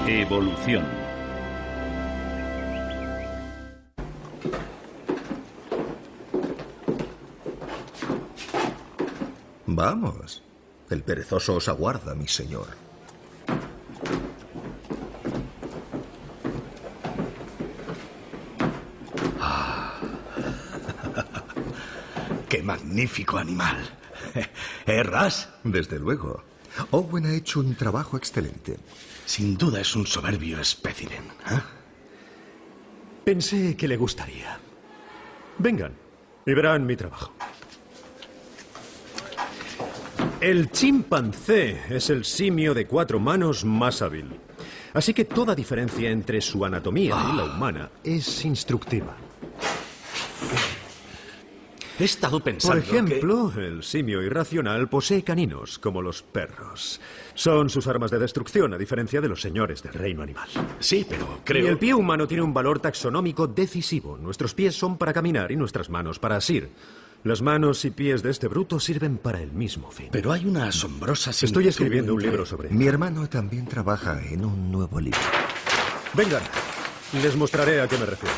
Evolución. Vamos. El perezoso os aguarda, mi señor. ¡Qué magnífico animal! ¿Ras? Desde luego. Owen ha hecho un trabajo excelente. Sin duda es un soberbio espécimen. Pensé que le gustaría. Vengan y verán mi trabajo. El chimpancé es el simio de 4 manos más hábil. Así que toda diferencia entre su anatomía y la humana es instructiva. He estado pensando Por ejemplo, el simio irracional posee caninos, como los perros. Son sus armas de destrucción, a diferencia de los señores del reino animal. Sí, pero creo... Y el pie humano tiene un valor taxonómico decisivo. Nuestros pies son para caminar y nuestras manos para asir. Las manos y pies de este bruto sirven para el mismo fin. Pero hay una asombrosa similitud. Estoy escribiendo un libro sobre... Mi hermano también trabaja en un nuevo libro. Vengan, les mostraré a qué me refiero.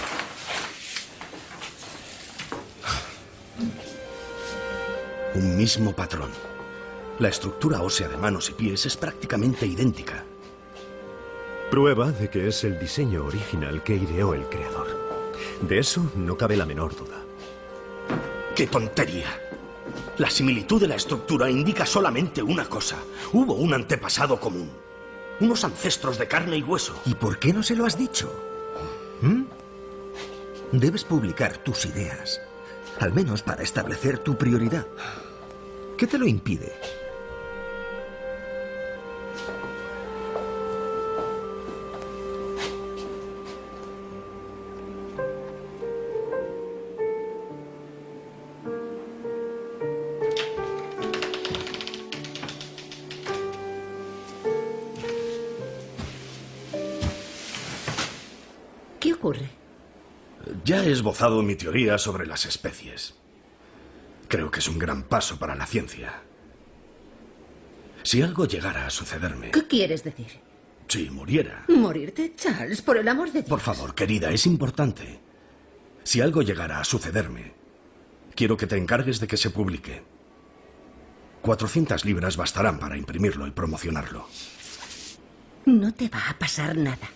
Un mismo patrón. La estructura ósea de manos y pies es prácticamente idéntica. Prueba de que es el diseño original que ideó el creador. De eso no cabe la menor duda. ¡Qué tontería! La similitud de la estructura indica solamente una cosa. Hubo un antepasado común. Unos ancestros de carne y hueso. ¿Y por qué no se lo has dicho? Debes publicar tus ideas. Al menos para establecer tu prioridad. ¿Qué te lo impide? ¿Qué ocurre? Ya he esbozado mi teoría sobre las especies. Creo que es un gran paso para la ciencia. Si algo llegara a sucederme... ¿Qué quieres decir? Si muriera... ¿Morirte, Charles? Por el amor de Dios. Por favor, querida, es importante. Si algo llegara a sucederme, quiero que te encargues de que se publique. 400 libras bastarán para imprimirlo y promocionarlo. No te va a pasar nada.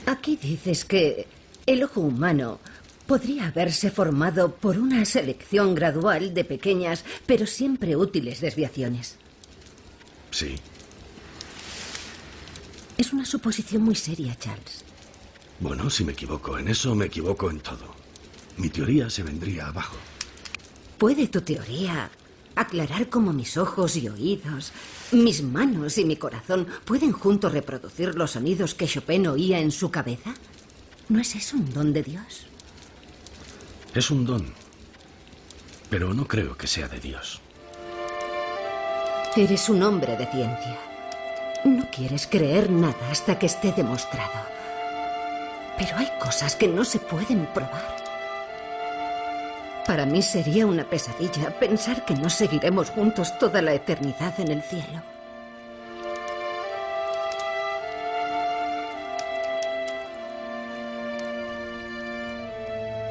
Aquí dices que el ojo humano podría haberse formado por una selección gradual de pequeñas, pero siempre útiles desviaciones. Sí. Es una suposición muy seria, Charles. Bueno, si me equivoco en eso, me equivoco en todo. Mi teoría se vendría abajo. ¿Puede tu teoría aclarar cómo mis ojos y oídos, mis manos y mi corazón pueden juntos reproducir los sonidos que Chopin oía en su cabeza? ¿No es eso un don de Dios? Es un don, pero no creo que sea de Dios. Eres un hombre de ciencia. No quieres creer nada hasta que esté demostrado. Pero hay cosas que no se pueden probar. Para mí sería una pesadilla pensar que no seguiremos juntos toda la eternidad en el cielo.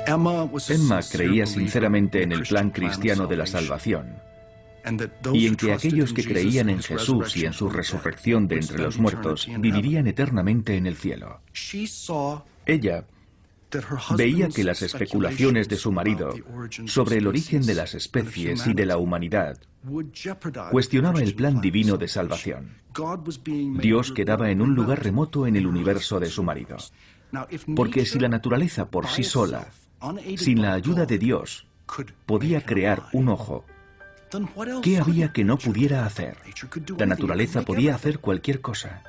Emma creía sinceramente en el plan cristiano de la salvación y en que aquellos que creían en Jesús y en su resurrección de entre los muertos vivirían eternamente en el cielo. Ella veía que las especulaciones de su marido sobre el origen de las especies y de la humanidad cuestionaba el plan divino de salvación. Dios quedaba en un lugar remoto en el universo de su marido. Porque si la naturaleza por sí sola, sin la ayuda de Dios, podía crear un ojo, ¿qué había que no pudiera hacer? La naturaleza podía hacer cualquier cosa.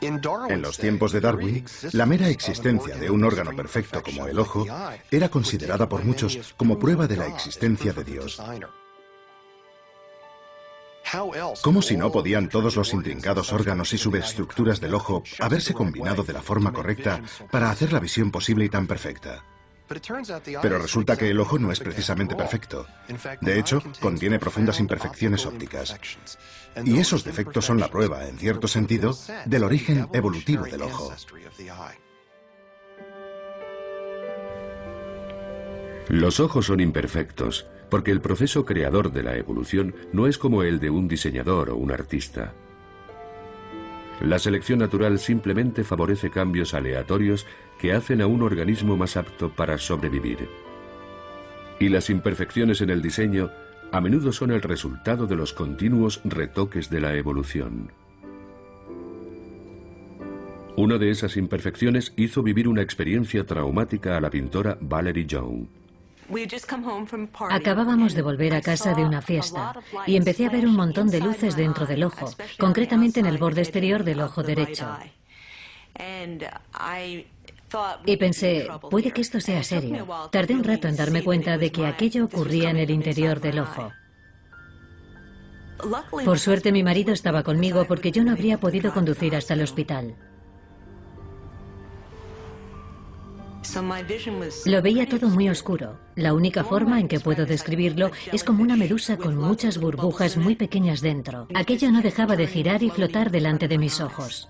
En los tiempos de Darwin, la mera existencia de un órgano perfecto como el ojo era considerada por muchos como prueba de la existencia de Dios. ¿Cómo si no podían todos los intrincados órganos y subestructuras del ojo haberse combinado de la forma correcta para hacer la visión posible y tan perfecta? Pero resulta que el ojo no es precisamente perfecto. De hecho, contiene profundas imperfecciones ópticas. Y esos defectos son la prueba, en cierto sentido, del origen evolutivo del ojo. Los ojos son imperfectos, porque el proceso creador de la evolución no es como el de un diseñador o un artista. La selección natural simplemente favorece cambios aleatorios que hacen a un organismo más apto para sobrevivir. Y las imperfecciones en el diseño a menudo son el resultado de los continuos retoques de la evolución. Una de esas imperfecciones hizo vivir una experiencia traumática a la pintora Valerie Young. Acabábamos de volver a casa de una fiesta y empecé a ver un montón de luces dentro del ojo, concretamente en el borde exterior del ojo derecho. Y pensé, puede que esto sea serio. Tardé un rato en darme cuenta de que aquello ocurría en el interior del ojo. Por suerte mi marido estaba conmigo porque yo no habría podido conducir hasta el hospital. Lo veía todo muy oscuro. La única forma en que puedo describirlo es como una medusa con muchas burbujas muy pequeñas dentro. Aquello no dejaba de girar y flotar delante de mis ojos.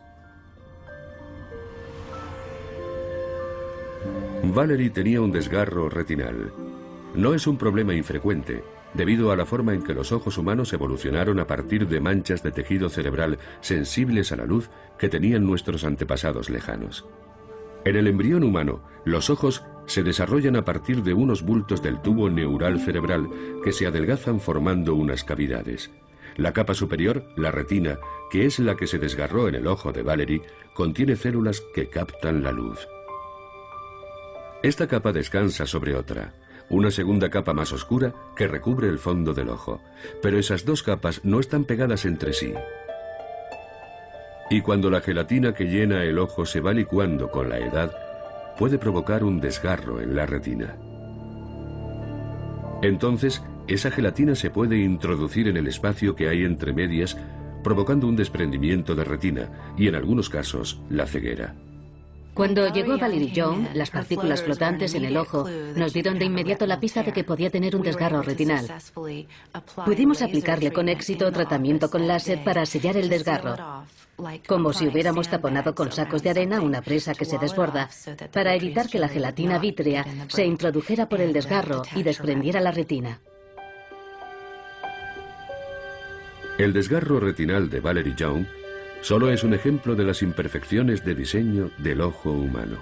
Valerie tenía un desgarro retinal. No es un problema infrecuente, debido a la forma en que los ojos humanos evolucionaron a partir de manchas de tejido cerebral sensibles a la luz que tenían nuestros antepasados lejanos. En el embrión humano, los ojos se desarrollan a partir de unos bultos del tubo neural cerebral que se adelgazan formando unas cavidades. La capa superior, la retina, que es la que se desgarró en el ojo de Valerie, contiene células que captan la luz. Esta capa descansa sobre otra, una segunda capa más oscura que recubre el fondo del ojo, pero esas dos capas no están pegadas entre sí. Y cuando la gelatina que llena el ojo se va licuando con la edad, puede provocar un desgarro en la retina. Entonces, esa gelatina se puede introducir en el espacio que hay entre medias, provocando un desprendimiento de retina y, en algunos casos, la ceguera. Cuando llegó Valerie Young, las partículas flotantes en el ojo nos dieron de inmediato la pista de que podía tener un desgarro retinal. Pudimos aplicarle con éxito tratamiento con láser para sellar el desgarro, como si hubiéramos taponado con sacos de arena una presa que se desborda, para evitar que la gelatina vítrea se introdujera por el desgarro y desprendiera la retina. El desgarro retinal de Valerie Young solo es un ejemplo de las imperfecciones de diseño del ojo humano.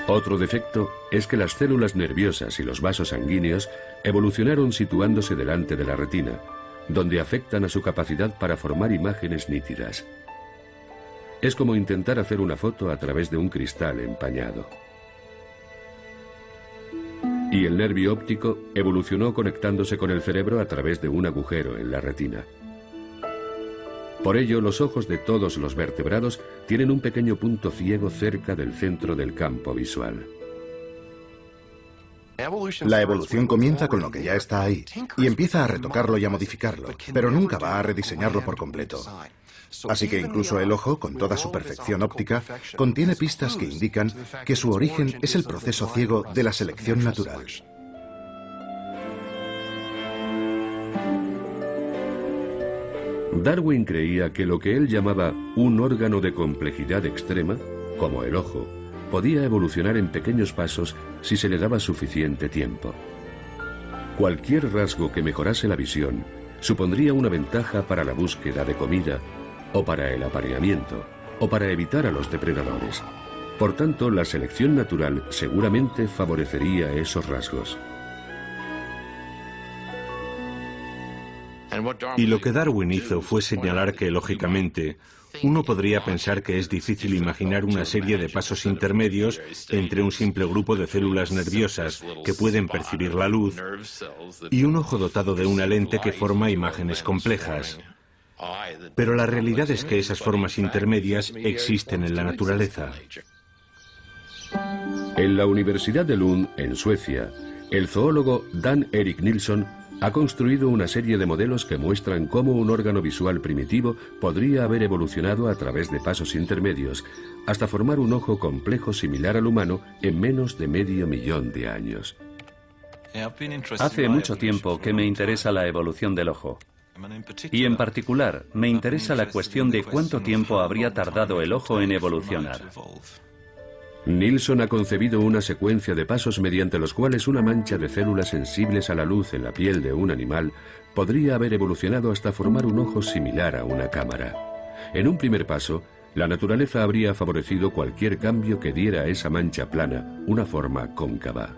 Otro defecto es que las células nerviosas y los vasos sanguíneos evolucionaron situándose delante de la retina, donde afectan a su capacidad para formar imágenes nítidas. Es como intentar hacer una foto a través de un cristal empañado. Y el nervio óptico evolucionó conectándose con el cerebro a través de un agujero en la retina. Por ello, los ojos de todos los vertebrados tienen un pequeño punto ciego cerca del centro del campo visual. La evolución comienza con lo que ya está ahí y empieza a retocarlo y a modificarlo, pero nunca va a rediseñarlo por completo. Así que incluso el ojo, con toda su perfección óptica, contiene pistas que indican que su origen es el proceso ciego de la selección natural. Darwin creía que lo que él llamaba un órgano de complejidad extrema, como el ojo, podía evolucionar en pequeños pasos si se le daba suficiente tiempo. Cualquier rasgo que mejorase la visión supondría una ventaja para la búsqueda de comida, o para el apareamiento, o para evitar a los depredadores. Por tanto, la selección natural seguramente favorecería esos rasgos. Y lo que Darwin hizo fue señalar que, lógicamente, uno podría pensar que es difícil imaginar una serie de pasos intermedios entre un simple grupo de células nerviosas que pueden percibir la luz y un ojo dotado de una lente que forma imágenes complejas. Pero la realidad es que esas formas intermedias existen en la naturaleza. En la Universidad de Lund, en Suecia, el zoólogo Dan Erik Nilsson Ha construido una serie de modelos que muestran cómo un órgano visual primitivo podría haber evolucionado a través de pasos intermedios hasta formar un ojo complejo similar al humano en menos de 500.000 de años. Hace mucho tiempo que me interesa la evolución del ojo. Y en particular, me interesa la cuestión de cuánto tiempo habría tardado el ojo en evolucionar. Nilsson ha concebido una secuencia de pasos mediante los cuales una mancha de células sensibles a la luz en la piel de un animal podría haber evolucionado hasta formar un ojo similar a una cámara. En un primer paso, la naturaleza habría favorecido cualquier cambio que diera a esa mancha plana una forma cóncava.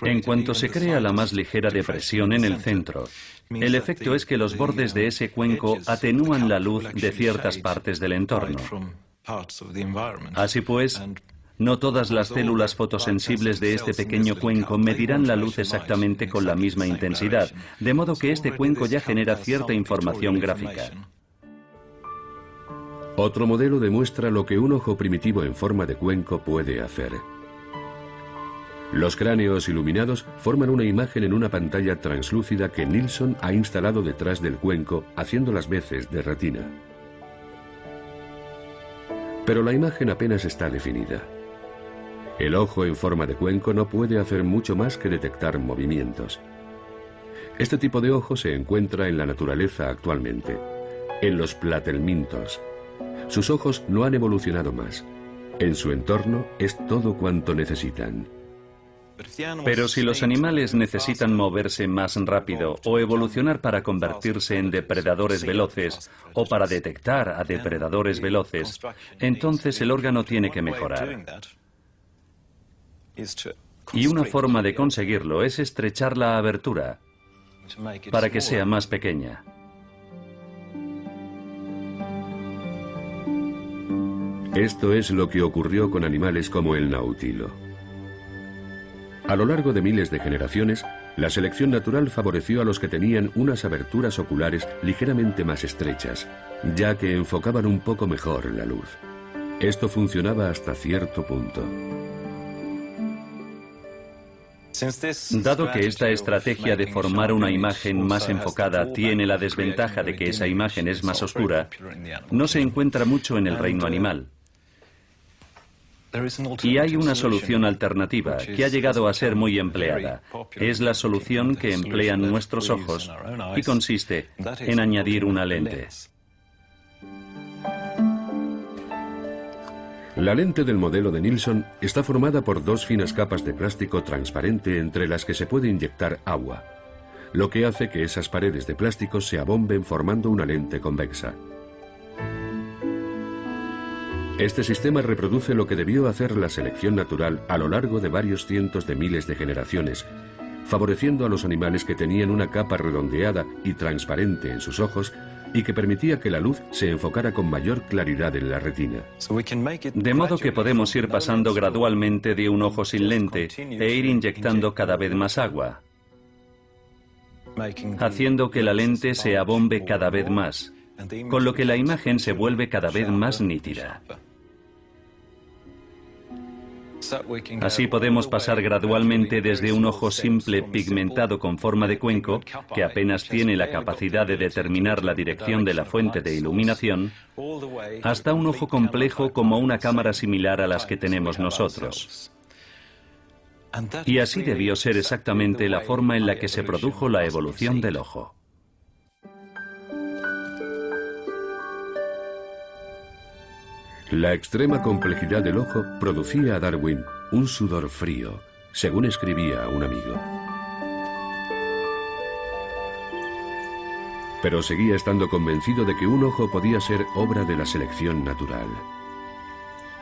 En cuanto se crea la más ligera depresión en el centro, el efecto es que los bordes de ese cuenco atenúan la luz de ciertas partes del entorno. Así pues, no todas las células fotosensibles de este pequeño cuenco medirán la luz exactamente con la misma intensidad, de modo que este cuenco ya genera cierta información gráfica. Otro modelo demuestra lo que un ojo primitivo en forma de cuenco puede hacer. Los cráneos iluminados forman una imagen en una pantalla translúcida que Nilsson ha instalado detrás del cuenco, haciendo las veces de retina. Pero la imagen apenas está definida. El ojo en forma de cuenco no puede hacer mucho más que detectar movimientos. Este tipo de ojo se encuentra en la naturaleza actualmente, en los platelmintos. Sus ojos no han evolucionado más. En su entorno es todo cuanto necesitan. Pero si los animales necesitan moverse más rápido o evolucionar para convertirse en depredadores veloces o para detectar a depredadores veloces, entonces el órgano tiene que mejorar. Y una forma de conseguirlo es estrechar la abertura para que sea más pequeña. Esto es lo que ocurrió con animales como el nautilo. A lo largo de miles de generaciones, la selección natural favoreció a los que tenían unas aberturas oculares ligeramente más estrechas, ya que enfocaban un poco mejor la luz. Esto funcionaba hasta cierto punto. Dado que esta estrategia de formar una imagen más enfocada tiene la desventaja de que esa imagen es más oscura, no se encuentra mucho en el reino animal. Y hay una solución alternativa que ha llegado a ser muy empleada. Es la solución que emplean nuestros ojos y consiste en añadir una lente. La lente del modelo de Nilsson está formada por dos finas capas de plástico transparente entre las que se puede inyectar agua, lo que hace que esas paredes de plástico se abomben formando una lente convexa. Este sistema reproduce lo que debió hacer la selección natural a lo largo de varios cientos de miles de generaciones, favoreciendo a los animales que tenían una capa redondeada y transparente en sus ojos y que permitía que la luz se enfocara con mayor claridad en la retina. De modo que podemos ir pasando gradualmente de un ojo sin lente e ir inyectando cada vez más agua, haciendo que la lente se abombe cada vez más, con lo que la imagen se vuelve cada vez más nítida. Así podemos pasar gradualmente desde un ojo simple pigmentado con forma de cuenco, que apenas tiene la capacidad de determinar la dirección de la fuente de iluminación, hasta un ojo complejo como una cámara similar a las que tenemos nosotros. Y así debió ser exactamente la forma en la que se produjo la evolución del ojo. La extrema complejidad del ojo producía a Darwin un sudor frío, según escribía un amigo. Pero seguía estando convencido de que un ojo podía ser obra de la selección natural.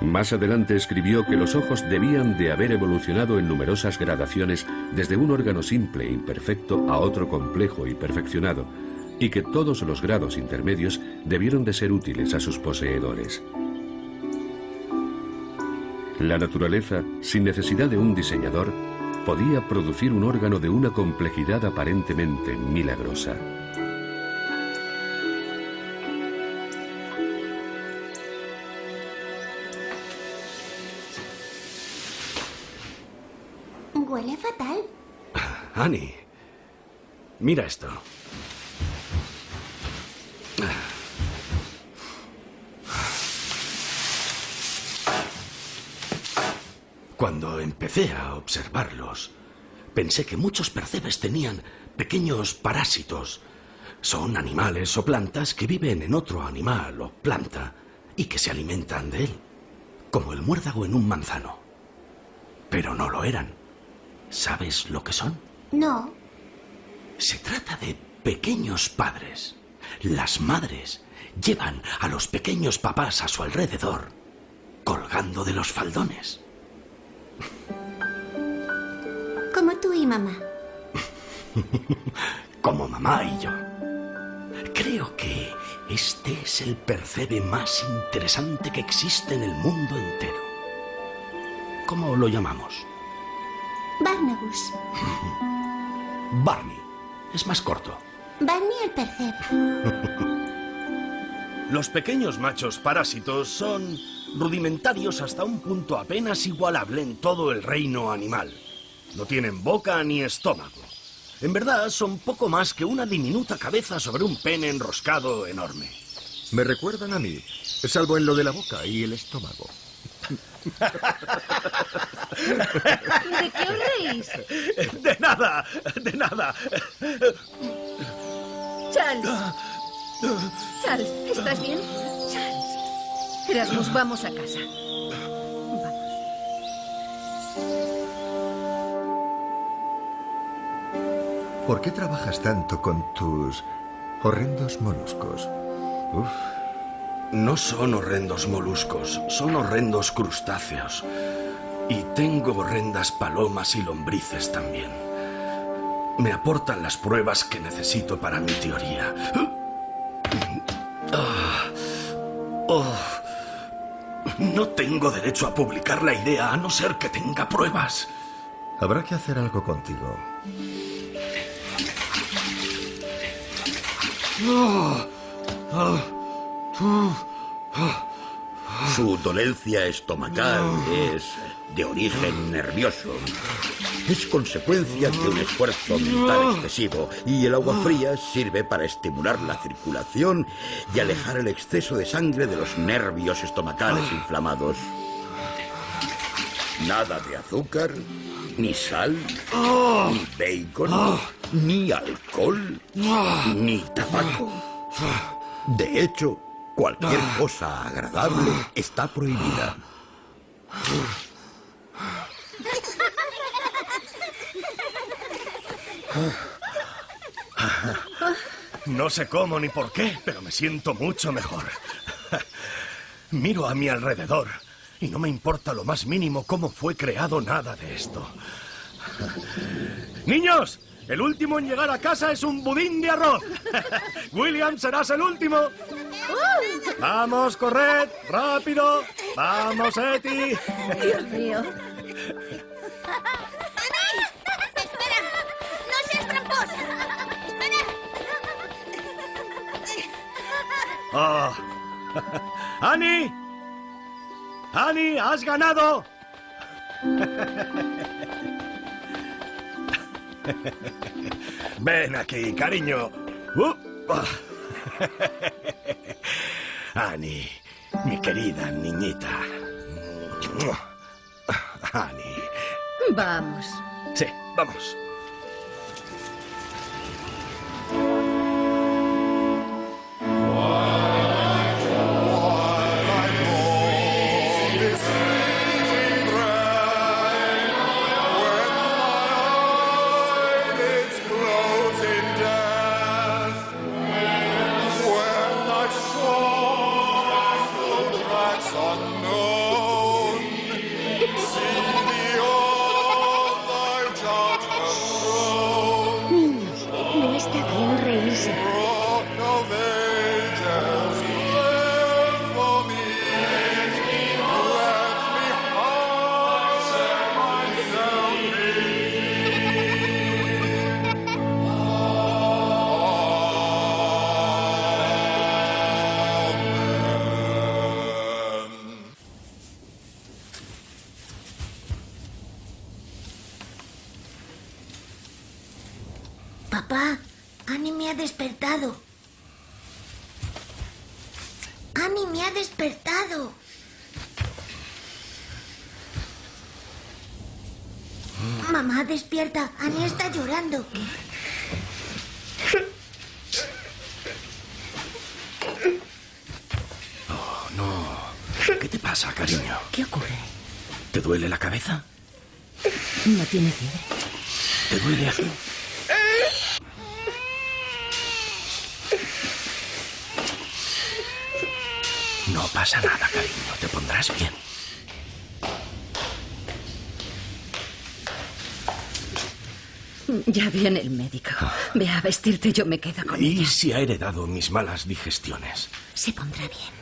Más adelante escribió que los ojos debían de haber evolucionado en numerosas gradaciones desde un órgano simple e imperfecto a otro complejo y perfeccionado, y que todos los grados intermedios debieron de ser útiles a sus poseedores. La naturaleza, sin necesidad de un diseñador, podía producir un órgano de una complejidad aparentemente milagrosa. Huele fatal. Annie, Mira esto. Cuando empecé a observarlos, pensé que muchos percebes tenían pequeños parásitos. Son animales o plantas que viven en otro animal o planta y que se alimentan de él, como el muérdago en un manzano. Pero no lo eran. ¿Sabes lo que son? No. Se trata de pequeños padres. Las madres llevan a los pequeños papás a su alrededor, colgando de los faldones. Como tú y mamá. Como mamá y yo. Creo que este es el percebe más interesante que existe en el mundo entero. ¿Cómo lo llamamos? Barnabas. Barney. Es más corto. Barney el percebe. Los pequeños machos parásitos son rudimentarios hasta un punto apenas igualable en todo el reino animal. No tienen boca ni estómago. En verdad, son poco más que una diminuta cabeza sobre un pene enroscado enorme. Me recuerdan a mí, salvo en lo de la boca y el estómago. ¿De qué os reís? De nada, de nada. Charles. Charles, ¿estás bien? Charles. Erasmus, vamos a casa. ¿Por qué trabajas tanto con tus horrendos moluscos? Uf. No son horrendos moluscos, son horrendos crustáceos. Y tengo horrendas palomas y lombrices también. Me aportan las pruebas que necesito para mi teoría. No tengo derecho a publicar la idea a no ser que tenga pruebas. Habrá que hacer algo contigo. Su dolencia estomacal es de origen nervioso. Es consecuencia de un esfuerzo mental excesivo y el agua fría sirve para estimular la circulación y alejar el exceso de sangre de los nervios estomacales inflamados. Nada de azúcar, ni sal, ni bacon, ni alcohol, ni tabaco. De hecho, cualquier cosa agradable está prohibida. No sé cómo ni por qué, pero me siento mucho mejor. Miro a mi alrededor y no me importa lo más mínimo cómo fue creado nada de esto. ¡Niños! El último en llegar a casa es un budín de arroz. William, serás el último. Vamos, corred, rápido. Vamos, Eti. Dios mío. ¡Espera! ¡No seas tramposa! ¡Espera! Oh. ¡Annie! ¡Annie, has ganado! Ven aquí, cariño. Annie, mi querida niñita. Annie. Vamos. Sí, vamos. Niños, no está bien reírse. Papá, Annie me ha despertado. Annie me ha despertado. Mamá, despierta. Annie está llorando. Oh, no. ¿Qué te pasa, cariño? ¿Qué ocurre? ¿Te duele la cabeza? No tiene fiebre. ¿Te duele aquí? No pasa nada, cariño. Te pondrás bien. Ya viene el médico. Ve a vestirte, yo me quedo con ella. ¿Y si ha heredado mis malas digestiones? Se pondrá bien.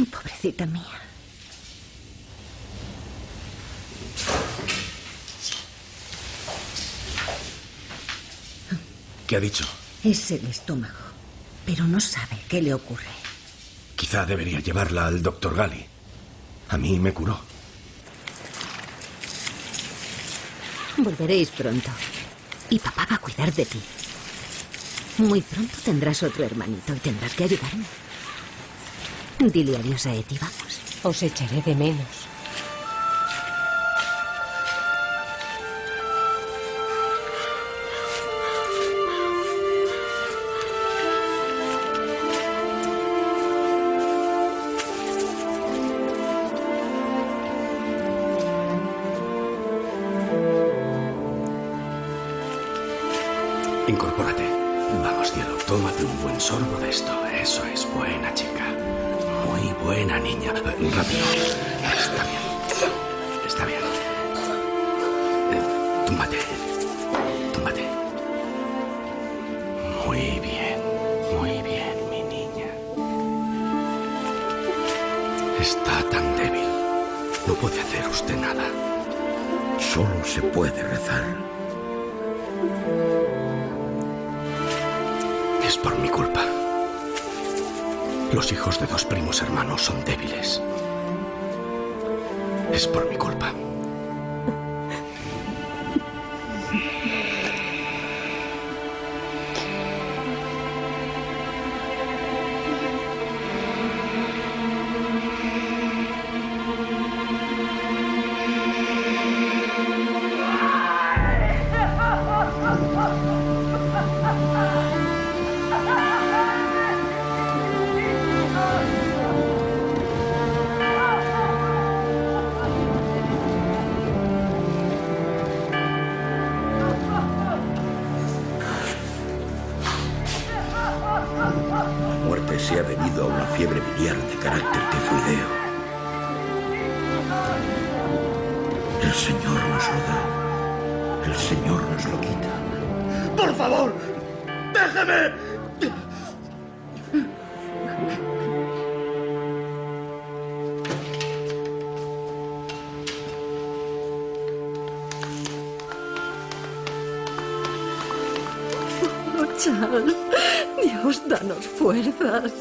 Pobrecita mía. ¿Qué ha dicho? Es el estómago, pero no sabe qué le ocurre. Quizá debería llevarla al doctor Gali. A mí me curó. Volveréis pronto. Y papá va a cuidar de ti. Muy pronto tendrás otro hermanito y tendrás que ayudarme. Dile adiós a Eti, vamos. Os echaré de menos. Incorpórate. Vamos, cielo, tómate un buen sorbo de esto. Eso es, buena chica. Muy buena niña. Rápido. Está bien. Está bien. Túmbate. Túmbate. Muy bien. Muy bien, mi niña. Está tan débil. No puede hacer usted nada. Solo se puede rezar. Es por mi culpa. Los hijos de 2 primos hermanos son débiles. Es por mi culpa. La muerte se ha debido a una fiebre biliar de carácter tifoideo. El Señor nos lo da. El Señor nos lo quita. ¡Por favor! ¡Déjeme! Oh, Charles, Dios, danos fuerzas.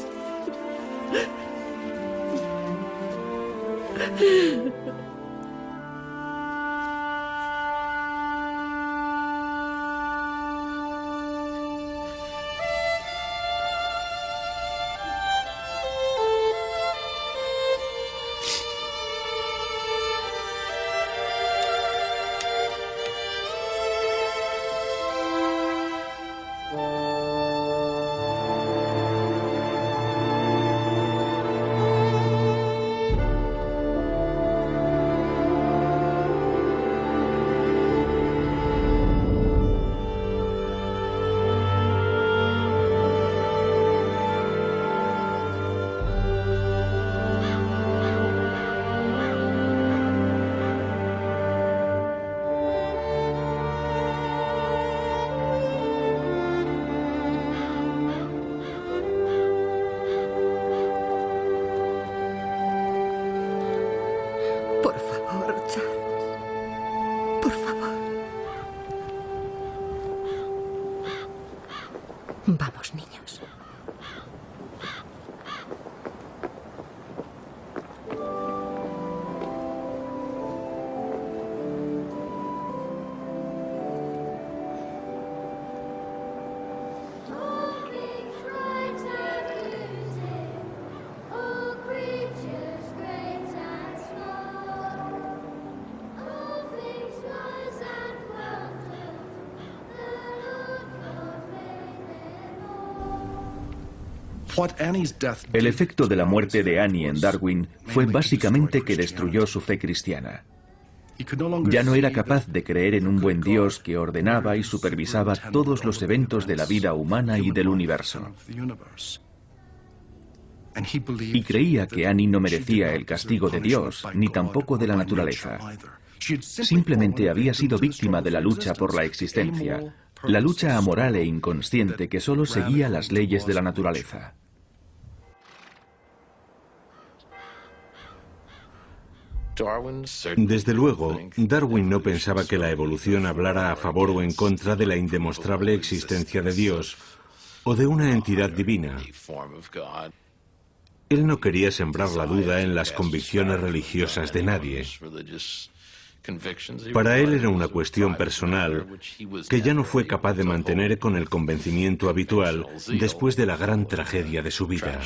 Por favor, Charles. Por favor. Vamos, niños. El efecto de la muerte de Annie en Darwin fue básicamente que destruyó su fe cristiana. Ya no era capaz de creer en un buen Dios que ordenaba y supervisaba todos los eventos de la vida humana y del universo. Y creía que Annie no merecía el castigo de Dios, ni tampoco de la naturaleza. Simplemente había sido víctima de la lucha por la existencia, la lucha amoral e inconsciente que solo seguía las leyes de la naturaleza. Desde luego, Darwin no pensaba que la evolución hablara a favor o en contra de la indemostrable existencia de Dios o de una entidad divina. Él no quería sembrar la duda en las convicciones religiosas de nadie. Para él era una cuestión personal que ya no fue capaz de mantener con el convencimiento habitual después de la gran tragedia de su vida.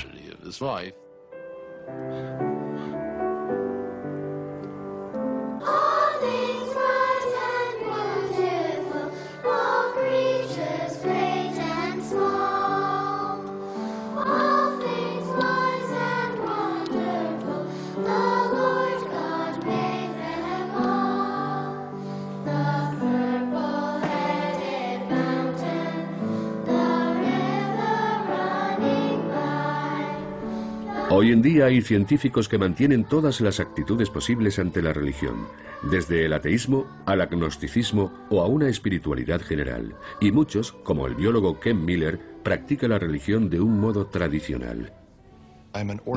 Hoy en día hay científicos que mantienen todas las actitudes posibles ante la religión, desde el ateísmo al agnosticismo o a una espiritualidad general. Y muchos, como el biólogo Ken Miller, practican la religión de un modo tradicional.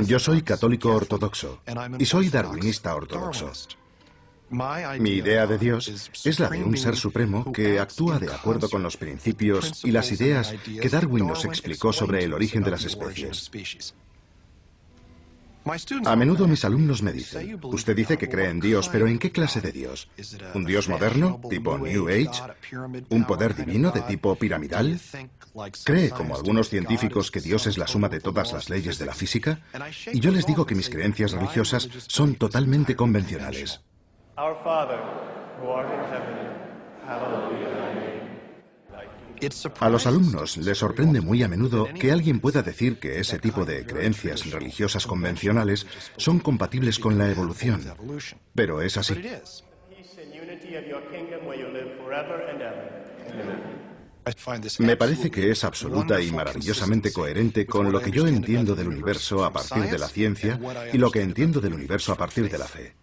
Yo soy católico ortodoxo y soy darwinista ortodoxo. Mi idea de Dios es la de un ser supremo que actúa de acuerdo con los principios y las ideas que Darwin nos explicó sobre el origen de las especies. A menudo mis alumnos me dicen, usted dice que cree en Dios, pero ¿en qué clase de Dios? ¿Un Dios moderno, tipo New Age? ¿Un poder divino de tipo piramidal? ¿Cree, como algunos científicos, que Dios es la suma de todas las leyes de la física? Y yo les digo que mis creencias religiosas son totalmente convencionales. A los alumnos les sorprende muy a menudo que alguien pueda decir que ese tipo de creencias religiosas convencionales son compatibles con la evolución. Pero es así. Me parece que es absoluta y maravillosamente coherente con lo que yo entiendo del universo a partir de la ciencia y lo que entiendo del universo a partir de la fe.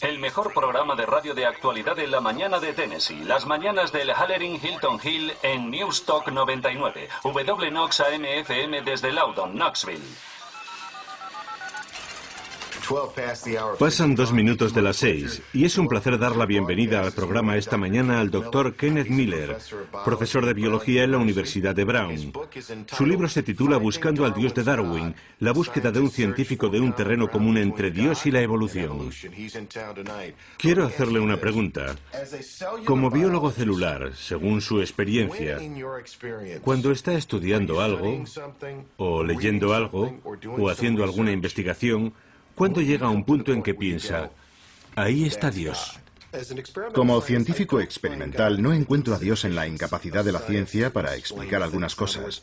El mejor programa de radio de actualidad en la mañana de Tennessee. Las mañanas del Hallering Hilton Hill en News Talk 99. WNOX AM/FM desde Loudon, Knoxville. Pasan 2 minutos de las 6 y es un placer dar la bienvenida al programa esta mañana al Dr. Kenneth Miller, profesor de biología en la Universidad de Brown. Su libro se titula Buscando al Dios de Darwin, la búsqueda de un científico de un terreno común entre Dios y la evolución. Quiero hacerle una pregunta. Como biólogo celular, según su experiencia, cuando está estudiando algo, o leyendo algo, o haciendo alguna investigación, ¿cuándo llega a un punto en que piensa, ahí está Dios? Como científico experimental, no encuentro a Dios en la incapacidad de la ciencia para explicar algunas cosas.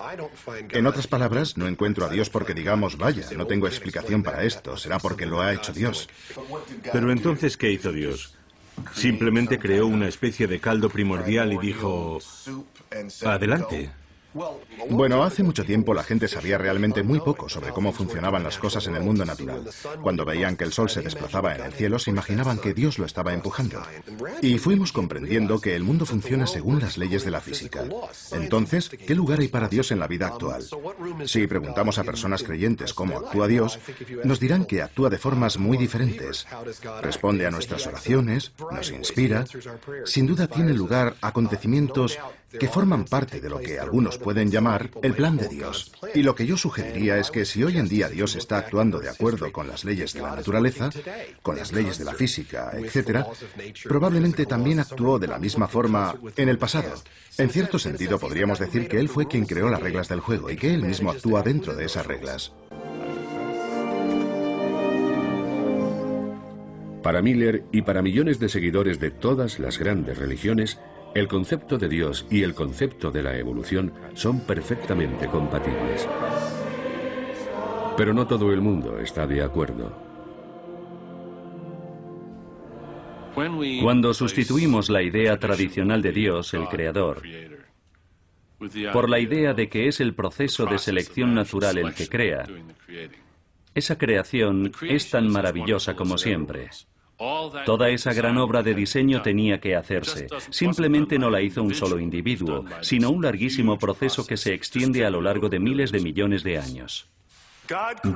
En otras palabras, no encuentro a Dios porque digamos, vaya, no tengo explicación para esto, será porque lo ha hecho Dios. Pero entonces, ¿qué hizo Dios? Simplemente creó una especie de caldo primordial y dijo, adelante. Bueno, hace mucho tiempo la gente sabía realmente muy poco sobre cómo funcionaban las cosas en el mundo natural. Cuando veían que el sol se desplazaba en el cielo, se imaginaban que Dios lo estaba empujando. Y fuimos comprendiendo que el mundo funciona según las leyes de la física. Entonces, ¿qué lugar hay para Dios en la vida actual? Si preguntamos a personas creyentes cómo actúa Dios, nos dirán que actúa de formas muy diferentes. Responde a nuestras oraciones, nos inspira. Sin duda tienen lugar acontecimientos que forman parte de lo que algunos pueden llamar el plan de Dios. Y lo que yo sugeriría es que si hoy en día Dios está actuando de acuerdo con las leyes de la naturaleza, con las leyes de la física, etc., probablemente también actuó de la misma forma en el pasado. En cierto sentido, podríamos decir que Él fue quien creó las reglas del juego y que Él mismo actúa dentro de esas reglas. Para Miller y para millones de seguidores de todas las grandes religiones, El concepto de Dios y el concepto de la evolución son perfectamente compatibles. Pero no todo el mundo está de acuerdo. Cuando sustituimos la idea tradicional de Dios, el Creador, por la idea de que es el proceso de selección natural el que crea, esa creación es tan maravillosa como siempre. Toda esa gran obra de diseño tenía que hacerse. Simplemente no la hizo un solo individuo, sino un larguísimo proceso que se extiende a lo largo de miles de millones de años.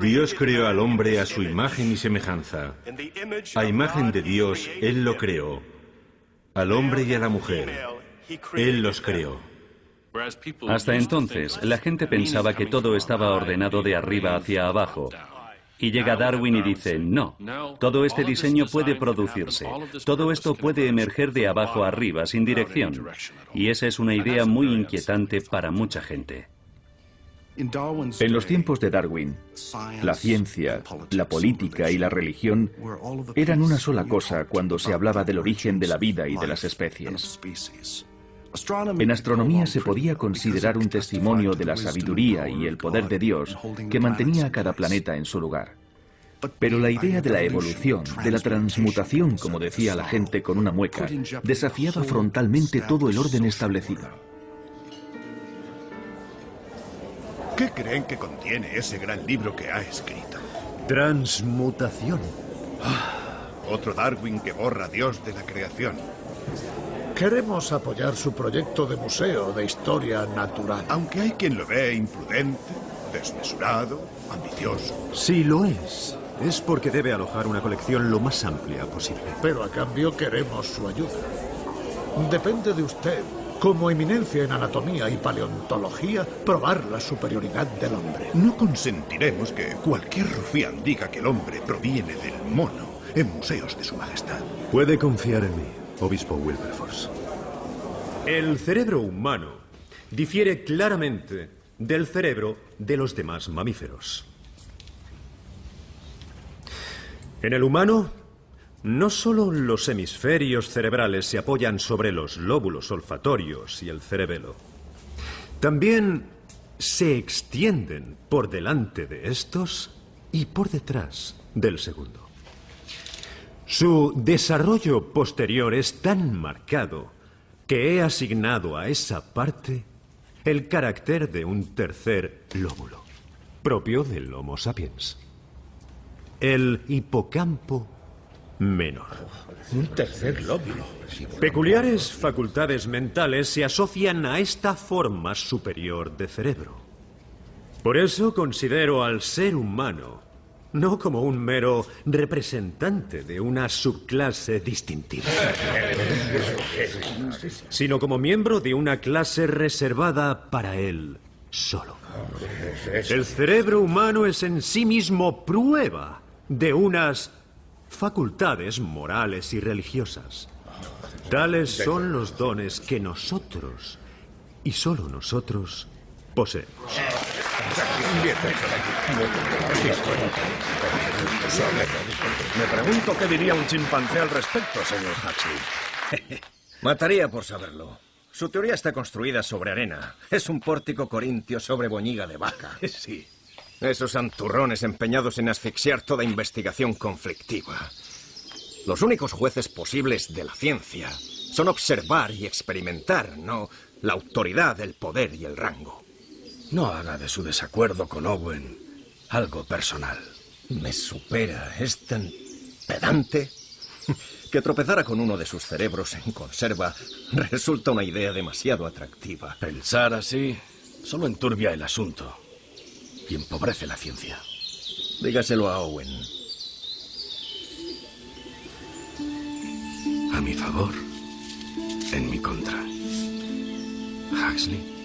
Dios creó al hombre a su imagen y semejanza. A imagen de Dios, Él lo creó. Al hombre y a la mujer, Él los creó. Hasta entonces, la gente pensaba que todo estaba ordenado de arriba hacia abajo. Y llega Darwin y dice, no, todo este diseño puede producirse, todo esto puede emerger de abajo a arriba, sin dirección. Y esa es una idea muy inquietante para mucha gente. En los tiempos de Darwin, la ciencia, la política y la religión eran una sola cosa cuando se hablaba del origen de la vida y de las especies. En astronomía se podía considerar un testimonio de la sabiduría y el poder de Dios que mantenía a cada planeta en su lugar. Pero la idea de la evolución, de la transmutación, como decía la gente con una mueca, desafiaba frontalmente todo el orden establecido. ¿Qué creen que contiene ese gran libro que ha escrito? Transmutación. Otro Darwin que borra a Dios de la creación. Queremos apoyar su proyecto de museo de historia natural. Aunque hay quien lo ve imprudente, desmesurado, ambicioso. Sí lo es. Es porque debe alojar una colección lo más amplia posible. Pero a cambio queremos su ayuda. Depende de usted, como eminencia en anatomía y paleontología, probar la superioridad del hombre. No consentiremos que cualquier rufián diga que el hombre proviene del mono en museos de su majestad. Puede confiar en mí, obispo Wilberforce. El cerebro humano difiere claramente del cerebro de los demás mamíferos. En el humano, no solo los hemisferios cerebrales se apoyan sobre los lóbulos olfatorios y el cerebelo, también se extienden por delante de estos y por detrás del segundo. Su desarrollo posterior es tan marcado que he asignado a esa parte el carácter de un tercer lóbulo, propio del Homo sapiens. El hipocampo menor. Un tercer lóbulo. Peculiares facultades mentales se asocian a esta forma superior de cerebro. Por eso considero al ser humano no como un mero representante de una subclase distintiva, sino como miembro de una clase reservada para él solo. El cerebro humano es en sí mismo prueba de unas facultades morales y religiosas. Tales son los dones que nosotros, y solo nosotros, poseemos. Me pregunto qué diría un chimpancé al respecto, señor Huxley. Mataría por saberlo. Su teoría está construida sobre arena. Es un pórtico corintio sobre boñiga de vaca. Sí. Esos santurrones empeñados en asfixiar toda investigación conflictiva. Los únicos jueces posibles de la ciencia son observar y experimentar, no la autoridad, el poder y el rango. No haga de su desacuerdo con Owen algo personal. Me supera. Es tan pedante que tropezara con uno de sus cerebros en conserva resulta una idea demasiado atractiva. Pensar así solo enturbia el asunto y empobrece la ciencia. Dígaselo a Owen. A mi favor, en mi contra. Huxley.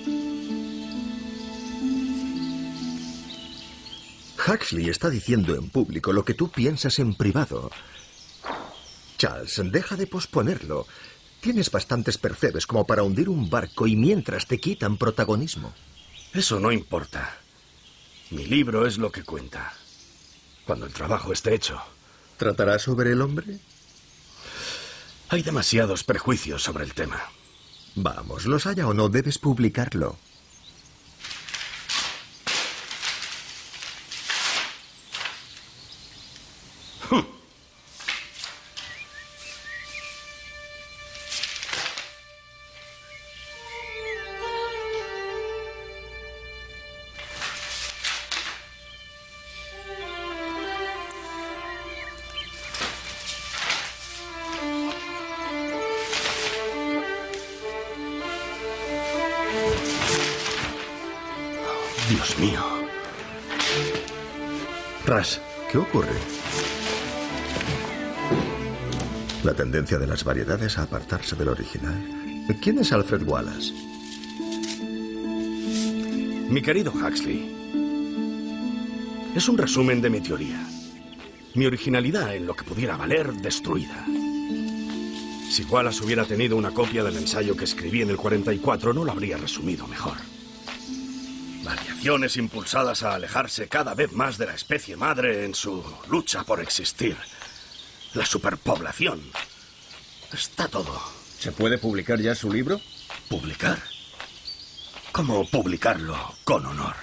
Huxley está diciendo en público lo que tú piensas en privado. Charles, deja de posponerlo. Tienes bastantes percebes como para hundir un barco y mientras te quitan protagonismo. Eso no importa. Mi libro es lo que cuenta. Cuando el trabajo esté hecho. ¿Tratará sobre el hombre? Hay demasiados prejuicios sobre el tema. Vamos, los haya o no, debes publicarlo. Dios mío. Ras, ¿qué ocurre? La tendencia de las variedades a apartarse del original. ¿Quién es Alfred Wallace? Mi querido Huxley, es un resumen de mi teoría. Mi originalidad en lo que pudiera valer, destruida. Si Wallace hubiera tenido una copia del ensayo que escribí en el 44, no lo habría resumido mejor. Variaciones impulsadas a alejarse cada vez más de la especie madre en su lucha por existir. La superpoblación. Está todo. ¿Se puede publicar ya su libro? ¿Publicar? ¿Cómo publicarlo con honor?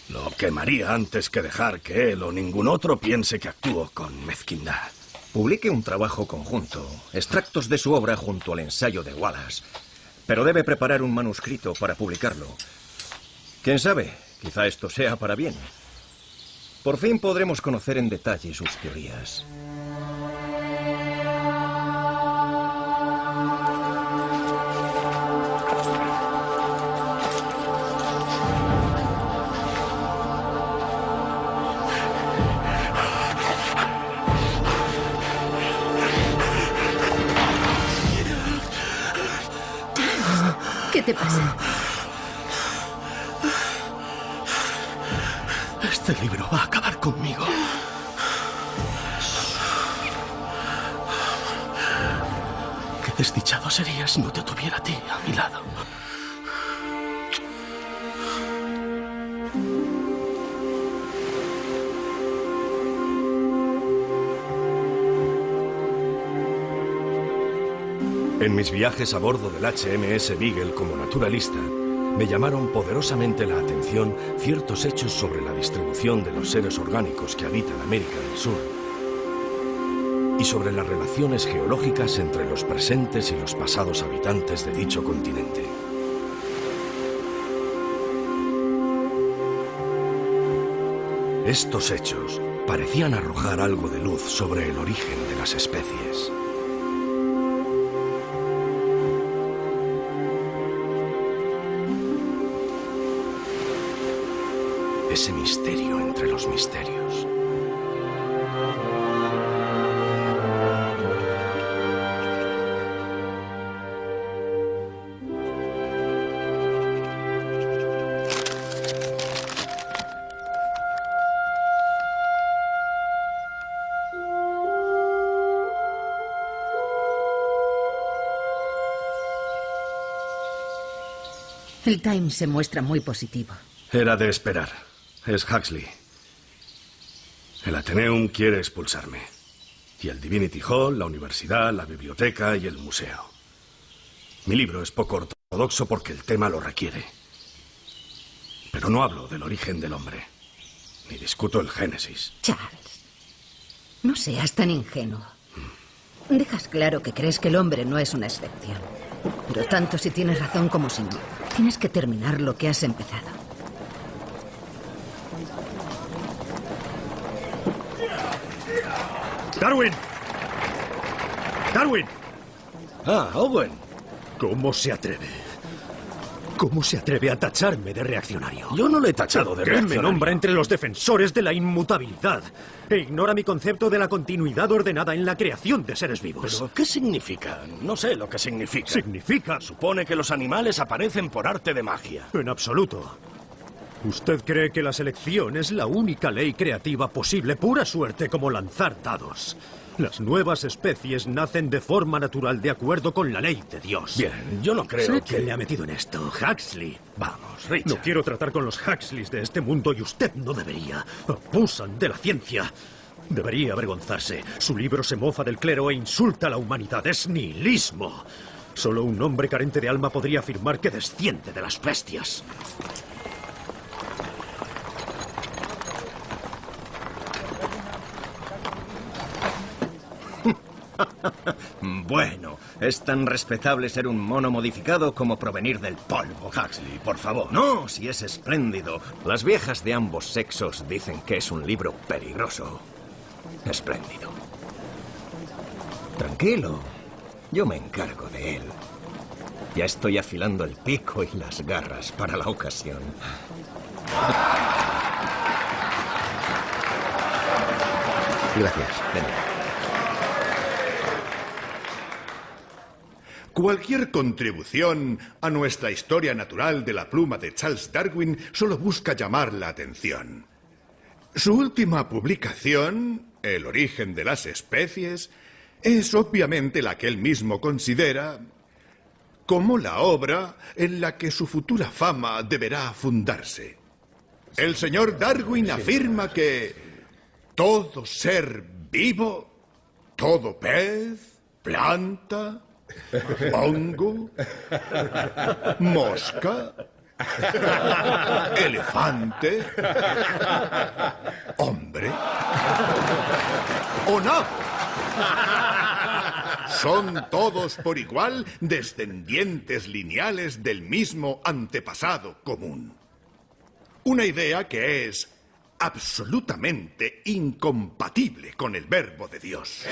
Lo quemaría antes que dejar que él o ningún otro piense que actúo con mezquindad. Publique un trabajo conjunto, extractos de su obra junto al ensayo de Wallace. Pero debe preparar un manuscrito para publicarlo. ¿Quién sabe? Quizá esto sea para bien. Por fin podremos conocer en detalle sus teorías. ¿Qué te pasa? Este libro va a acabar conmigo. Qué desdichado sería si no te tuviera a ti a mi lado. En mis viajes a bordo del HMS Beagle como naturalista, me llamaron poderosamente la atención ciertos hechos sobre la distribución de los seres orgánicos que habitan América del Sur y sobre las relaciones geológicas entre los presentes y los pasados habitantes de dicho continente. Estos hechos parecían arrojar algo de luz sobre el origen de las especies. Ese misterio entre los misterios. El Times se muestra muy positivo. Era de esperar. Es Huxley. El Atheneum quiere expulsarme. Y el Divinity Hall, la universidad, la biblioteca y el museo. Mi libro es poco ortodoxo porque el tema lo requiere. Pero no hablo del origen del hombre. Ni discuto el Génesis. Charles, no seas tan ingenuo. Dejas claro que crees que el hombre no es una excepción. Pero tanto si tienes razón como si no. Tienes que terminar lo que has empezado. ¡Darwin! ¡Darwin! Ah, Owen. ¿Cómo se atreve? ¿Cómo se atreve a tacharme de reaccionario? Yo no le he tachado de reaccionario. ¿Qué me nombra entre los defensores de la inmutabilidad? E ignora mi concepto de la continuidad ordenada en la creación de seres vivos. ¿Pero qué significa? No sé lo que significa. ¿Significa? Supone que los animales aparecen por arte de magia. En absoluto. Usted cree que la selección es la única ley creativa posible, pura suerte como lanzar dados. Las nuevas especies nacen de forma natural de acuerdo con la ley de Dios. Bien, yo no creo ¿Sabe que... quién le ha metido en esto? Huxley. Vamos, Richard. No quiero tratar con los Huxleys de este mundo y usted no debería. Abusan de la ciencia. Debería avergonzarse. Su libro se mofa del clero e insulta a la humanidad. Es nihilismo. Solo un hombre carente de alma podría afirmar que desciende de las bestias. Bueno, es tan respetable ser un mono modificado como provenir del polvo. Huxley, por favor. No, si es espléndido. Las viejas de ambos sexos dicen que es un libro peligroso. Espléndido. Tranquilo, yo me encargo de él. Ya estoy afilando el pico y las garras para la ocasión. Gracias. Cualquier contribución a nuestra historia natural de la pluma de Charles Darwin solo busca llamar la atención. Su última publicación, El origen de las especies, es obviamente la que él mismo considera como la obra en la que su futura fama deberá fundarse. El señor Darwin afirma que todo ser vivo, todo pez, planta, hongo, mosca, elefante, hombre o nabo son todos por igual descendientes lineales del mismo antepasado común. Una idea que es absolutamente incompatible con el verbo de Dios.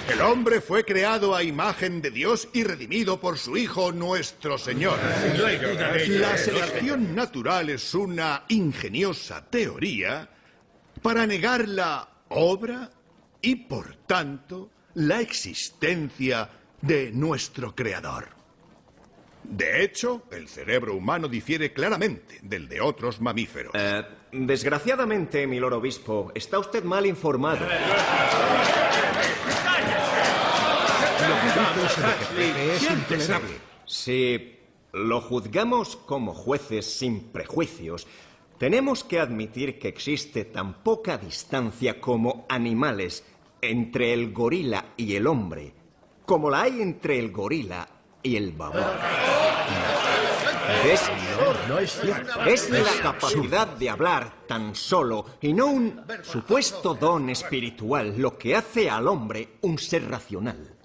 El hombre fue creado a imagen de Dios y redimido por su Hijo nuestro Señor. La selección natural es una ingeniosa teoría para negar la obra y, por tanto, la existencia de nuestro Creador. De hecho, el cerebro humano difiere claramente del de otros mamíferos. Desgraciadamente, mi lord obispo, está usted mal informado. Es intolerable. Si lo juzgamos como jueces sin prejuicios, tenemos que admitir que existe tan poca distancia como animales entre el gorila y el hombre, como la hay entre el gorila y el babón. Es la capacidad de hablar tan solo y no un supuesto don espiritual lo que hace al hombre un ser racional.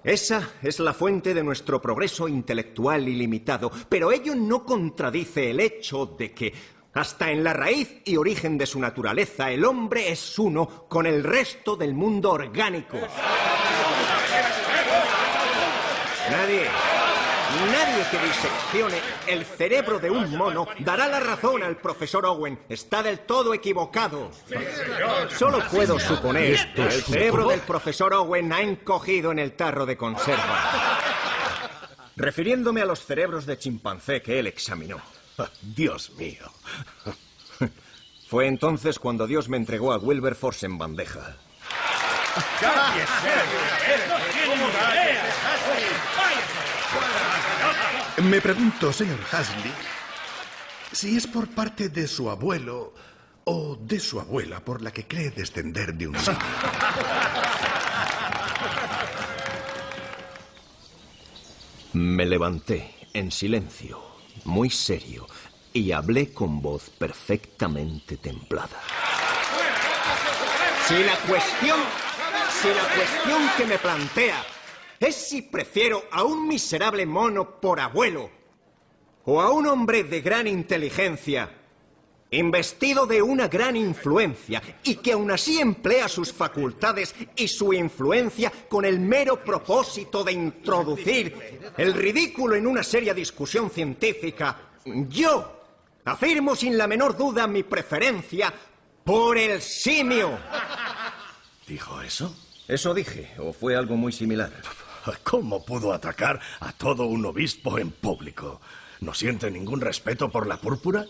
Esa es la fuente de nuestro progreso intelectual ilimitado, pero ello no contradice el hecho de que, hasta en la raíz y origen de su naturaleza, el hombre es uno con el resto del mundo orgánico. Nadie que diseccione el cerebro de un mono dará la razón al profesor Owen. Está del todo equivocado. Solo puedo suponer que el cerebro del profesor Owen ha encogido en el tarro de conserva. Refiriéndome a los cerebros de chimpancé que él examinó. Dios mío. Fue entonces cuando Dios me entregó a Wilberforce en bandeja. Me pregunto, señor Huxley, si es por parte de su abuelo o de su abuela por la que cree descender de un simio. Me levanté en silencio, muy serio, y hablé con voz perfectamente templada. Si la cuestión que me plantea es si prefiero a un miserable mono por abuelo o a un hombre de gran inteligencia, investido de una gran influencia y que aún así emplea sus facultades y su influencia con el mero propósito de introducir el ridículo en una seria discusión científica, yo afirmo sin la menor duda mi preferencia por el simio. ¿Dijo eso? Eso dije, o fue algo muy similar. ¿Cómo pudo atacar a todo un obispo en público? ¿No siente ningún respeto por la púrpura?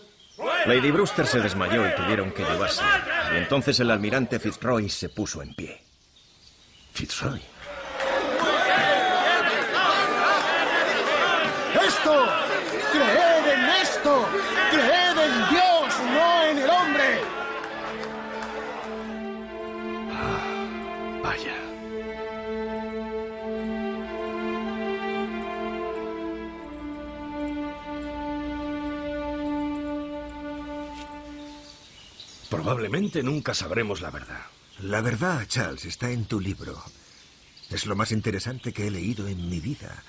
Lady Brewster se desmayó y tuvieron que llevarse. Y entonces el almirante Fitzroy se puso en pie. ¿Fitzroy? ¡Esto! ¡Creed en esto! ¡Creed en Dios, no en el hombre! Vaya. Probablemente nunca sabremos la verdad. La verdad, Charles, está en tu libro. Es lo más interesante que he leído en mi vida.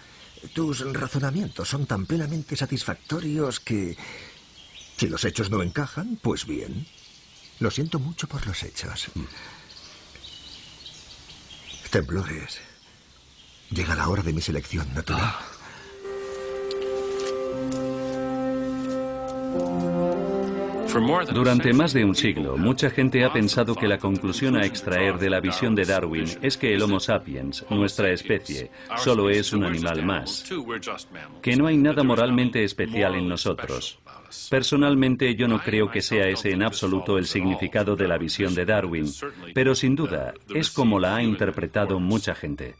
Tus razonamientos son tan plenamente satisfactorios que... si los hechos no encajan, pues bien. Lo siento mucho por los hechos. Temblores. Llega la hora de mi selección natural. Durante más de un siglo, mucha gente ha pensado que la conclusión a extraer de la visión de Darwin es que el Homo sapiens, nuestra especie, solo es un animal más, que no hay nada moralmente especial en nosotros. Personalmente, yo no creo que sea ese en absoluto el significado de la visión de Darwin, pero sin duda es como la ha interpretado mucha gente.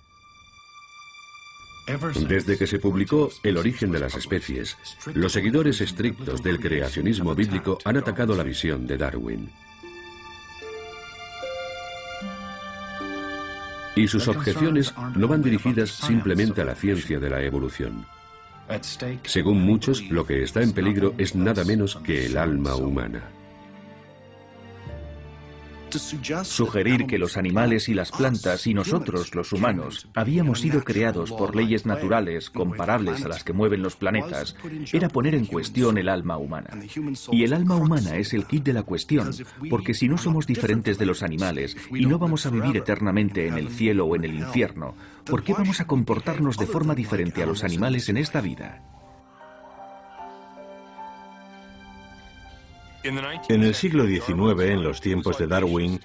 Desde que se publicó El origen de las especies, los seguidores estrictos del creacionismo bíblico han atacado la visión de Darwin. Y sus objeciones no van dirigidas simplemente a la ciencia de la evolución. Según muchos, lo que está en peligro es nada menos que el alma humana. Sugerir que los animales y las plantas y nosotros, los humanos, habíamos sido creados por leyes naturales comparables a las que mueven los planetas, era poner en cuestión el alma humana. Y el alma humana es el quid de la cuestión, porque si no somos diferentes de los animales y no vamos a vivir eternamente en el cielo o en el infierno, ¿por qué vamos a comportarnos de forma diferente a los animales en esta vida? En el siglo XIX, en los tiempos de Darwin,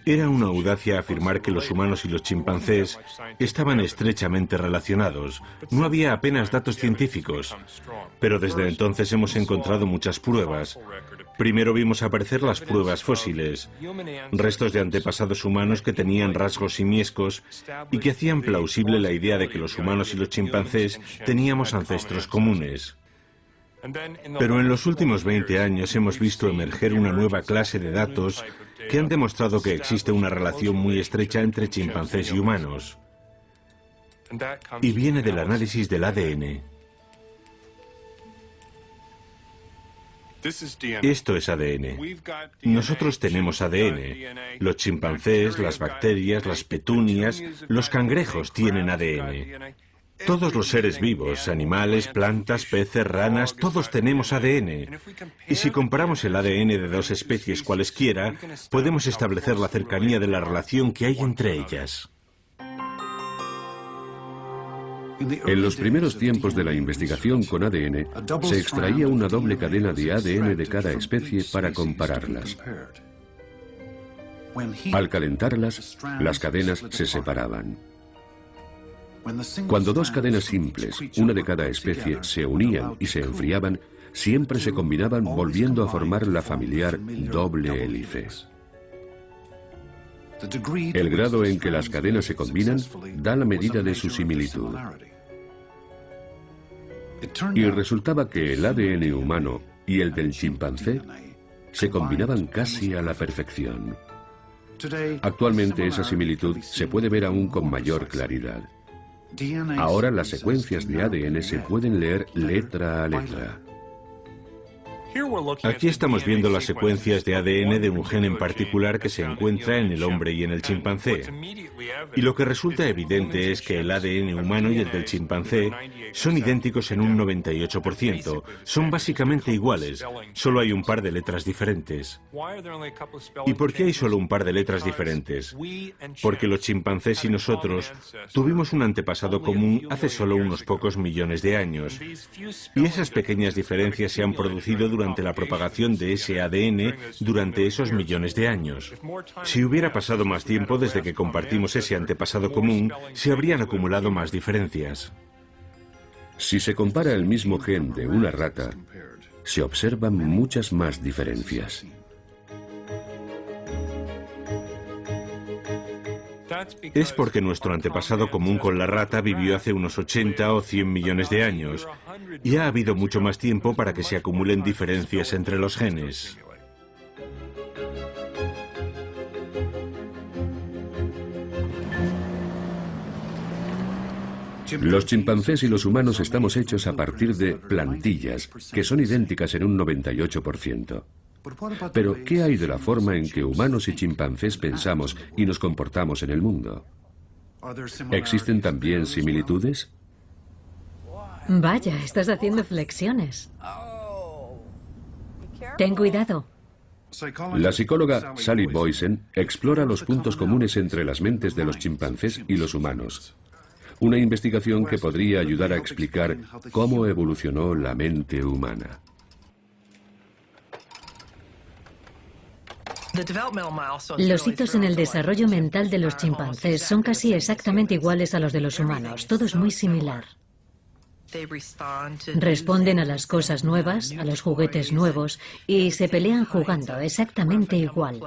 era una audacia afirmar que los humanos y los chimpancés estaban estrechamente relacionados. No había apenas datos científicos. Pero desde entonces hemos encontrado muchas pruebas. Primero vimos aparecer las pruebas fósiles, restos de antepasados humanos que tenían rasgos simiescos y que hacían plausible la idea de que los humanos y los chimpancés teníamos ancestros comunes. Pero en los últimos 20 años hemos visto emerger una nueva clase de datos que han demostrado que existe una relación muy estrecha entre chimpancés y humanos. Y viene del análisis del ADN. Esto es ADN. Nosotros tenemos ADN. Los chimpancés, las bacterias, las petunias, los cangrejos tienen ADN. Todos los seres vivos, animales, plantas, peces, ranas, todos tenemos ADN. Y si comparamos el ADN de dos especies cualesquiera, podemos establecer la cercanía de la relación que hay entre ellas. En los primeros tiempos de la investigación con ADN, se extraía una doble cadena de ADN de cada especie para compararlas. Al calentarlas, las cadenas se separaban. Cuando dos cadenas simples, una de cada especie, se unían y se enfriaban, siempre se combinaban volviendo a formar la familiar doble hélice. El grado en que las cadenas se combinan da la medida de su similitud. Y resultaba que el ADN humano y el del chimpancé se combinaban casi a la perfección. Actualmente esa similitud se puede ver aún con mayor claridad. Ahora las secuencias de ADN se pueden leer letra a letra. Aquí estamos viendo las secuencias de ADN de un gen en particular que se encuentra en el hombre y en el chimpancé. Y lo que resulta evidente es que el ADN humano y el del chimpancé son idénticos en un 98%. Son básicamente iguales. Solo hay un par de letras diferentes. ¿Y por qué hay solo un par de letras diferentes? Porque los chimpancés y nosotros tuvimos un antepasado común hace solo unos pocos millones de años. Y esas pequeñas diferencias se han producido durante la propagación de ese ADN durante esos millones de años. Si hubiera pasado más tiempo desde que compartimos ese antepasado común, se habrían acumulado más diferencias. Si se compara el mismo gen de una rata, se observan muchas más diferencias. Es porque nuestro antepasado común con la rata vivió hace unos 80 o 100 millones de años, y ha habido mucho más tiempo para que se acumulen diferencias entre los genes. Los chimpancés y los humanos estamos hechos a partir de plantillas, que son idénticas en un 98%. Pero, ¿qué hay de la forma en que humanos y chimpancés pensamos y nos comportamos en el mundo? ¿Existen también similitudes? Vaya, estás haciendo flexiones. Ten cuidado. La psicóloga Sally Boysen explora los puntos comunes entre las mentes de los chimpancés y los humanos. Una investigación que podría ayudar a explicar cómo evolucionó la mente humana. Los hitos en el desarrollo mental de los chimpancés son casi exactamente iguales a los de los humanos, todo es muy similar. Responden a las cosas nuevas, a los juguetes nuevos, y se pelean jugando exactamente igual.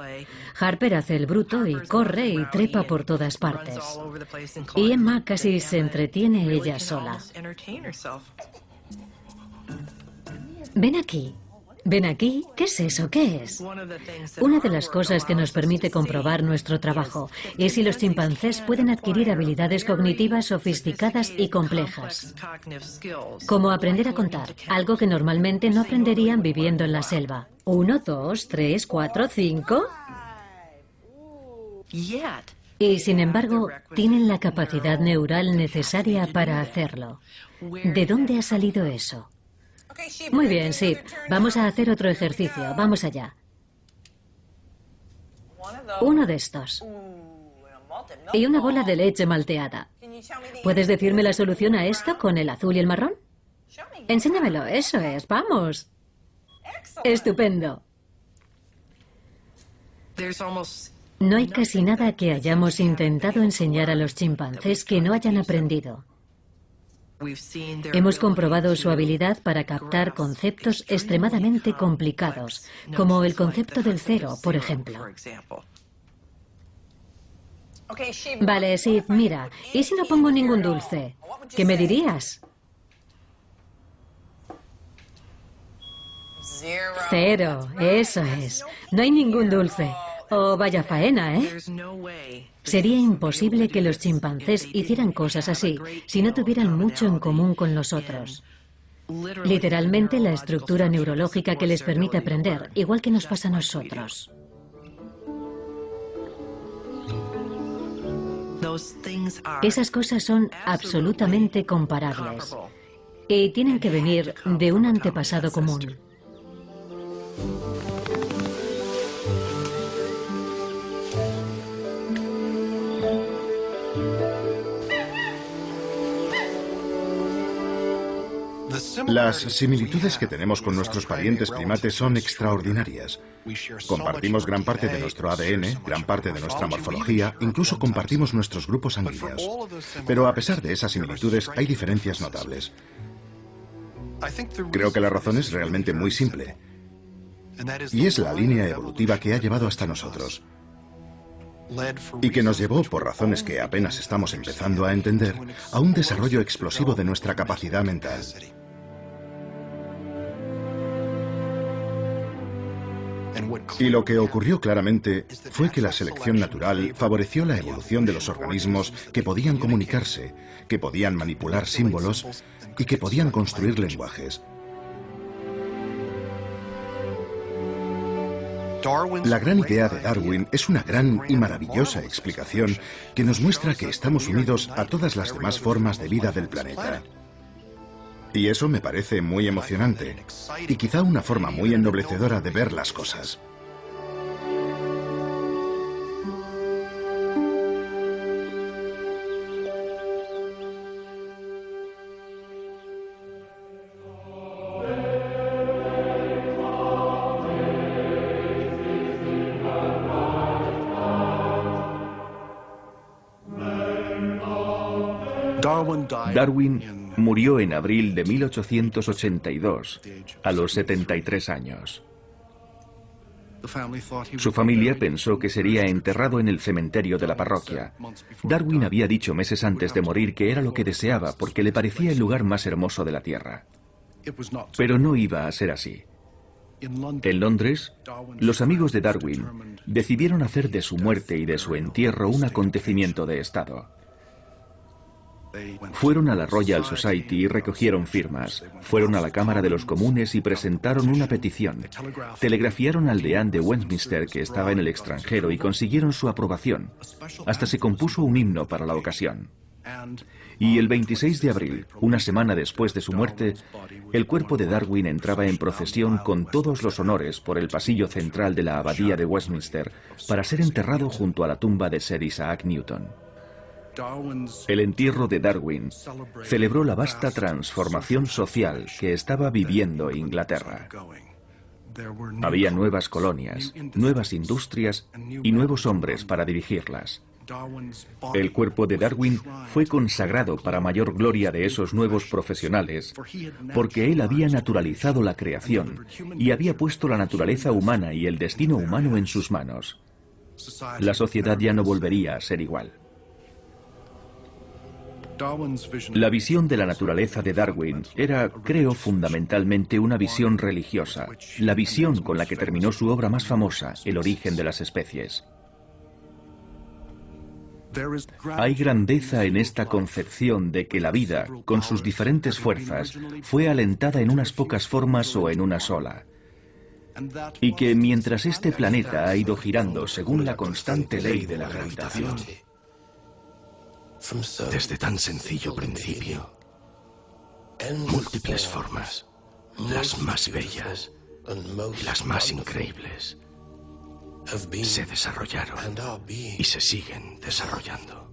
Harper hace el bruto y corre y trepa por todas partes. Y Emma casi se entretiene ella sola. Ven aquí. Ven aquí. ¿Qué es eso? ¿Qué es? Una de las cosas que nos permite comprobar nuestro trabajo es si los chimpancés pueden adquirir habilidades cognitivas sofisticadas y complejas. Como aprender a contar, algo que normalmente no aprenderían viviendo en la selva. 1, 2, 3, 4, 5. Y sin embargo, tienen la capacidad neural necesaria para hacerlo. ¿De dónde ha salido eso? Muy bien, Sid. Vamos a hacer otro ejercicio. Vamos allá. Uno de estos. Y una bola de leche malteada. ¿Puedes decirme la solución a esto con el azul y el marrón? Enséñamelo. Eso es. Vamos. Estupendo. No hay casi nada que hayamos intentado enseñar a los chimpancés que no hayan aprendido. Hemos comprobado su habilidad para captar conceptos extremadamente complicados, como el concepto del cero, por ejemplo. Vale, Sid, mira, ¿y si no pongo ningún dulce? ¿Qué me dirías? 0, eso es. No hay ningún dulce. Oh, vaya faena, ¿eh? Sería imposible que los chimpancés hicieran cosas así si no tuvieran mucho en común con los otros. Literalmente la estructura neurológica que les permite aprender, igual que nos pasa a nosotros. Esas cosas son absolutamente comparables y tienen que venir de un antepasado común. Las similitudes que tenemos con nuestros parientes primates son extraordinarias. Compartimos gran parte de nuestro ADN, gran parte de nuestra morfología, incluso compartimos nuestros grupos sanguíneos. Pero a pesar de esas similitudes, hay diferencias notables. Creo que la razón es realmente muy simple. Y es la línea evolutiva que ha llevado hasta nosotros. Y que nos llevó, por razones que apenas estamos empezando a entender, a un desarrollo explosivo de nuestra capacidad mental. Y lo que ocurrió claramente fue que la selección natural favoreció la evolución de los organismos que podían comunicarse, que podían manipular símbolos y que podían construir lenguajes. La gran idea de Darwin es una gran y maravillosa explicación que nos muestra que estamos unidos a todas las demás formas de vida del planeta. Y eso me parece muy emocionante y quizá una forma muy ennoblecedora de ver las cosas. Darwin murió en abril de 1882, a los 73 años. Su familia pensó que sería enterrado en el cementerio de la parroquia. Darwin había dicho meses antes de morir que era lo que deseaba porque le parecía el lugar más hermoso de la Tierra. Pero no iba a ser así. En Londres, los amigos de Darwin decidieron hacer de su muerte y de su entierro un acontecimiento de Estado. Fueron a la Royal Society y recogieron firmas. Fueron a la Cámara de los Comunes y presentaron una petición. Telegrafiaron al deán de Westminster, que estaba en el extranjero, y consiguieron su aprobación. Hasta se compuso un himno para la ocasión. Y el 26 de abril, una semana después de su muerte, el cuerpo de Darwin entraba en procesión con todos los honores por el pasillo central de la Abadía de Westminster para ser enterrado junto a la tumba de Sir Isaac Newton. El entierro de Darwin celebró la vasta transformación social que estaba viviendo Inglaterra. Había nuevas colonias, nuevas industrias y nuevos hombres para dirigirlas. El cuerpo de Darwin fue consagrado para mayor gloria de esos nuevos profesionales, porque él había naturalizado la creación y había puesto la naturaleza humana y el destino humano en sus manos. La sociedad ya no volvería a ser igual. La visión de la naturaleza de Darwin era, creo, fundamentalmente una visión religiosa, la visión con la que terminó su obra más famosa, El origen de las especies. Hay grandeza en esta concepción de que la vida, con sus diferentes fuerzas, fue alentada en unas pocas formas o en una sola. Y que mientras este planeta ha ido girando según la constante ley de la gravitación, desde tan sencillo principio, múltiples formas, las más bellas y las más increíbles, se desarrollaron y se siguen desarrollando.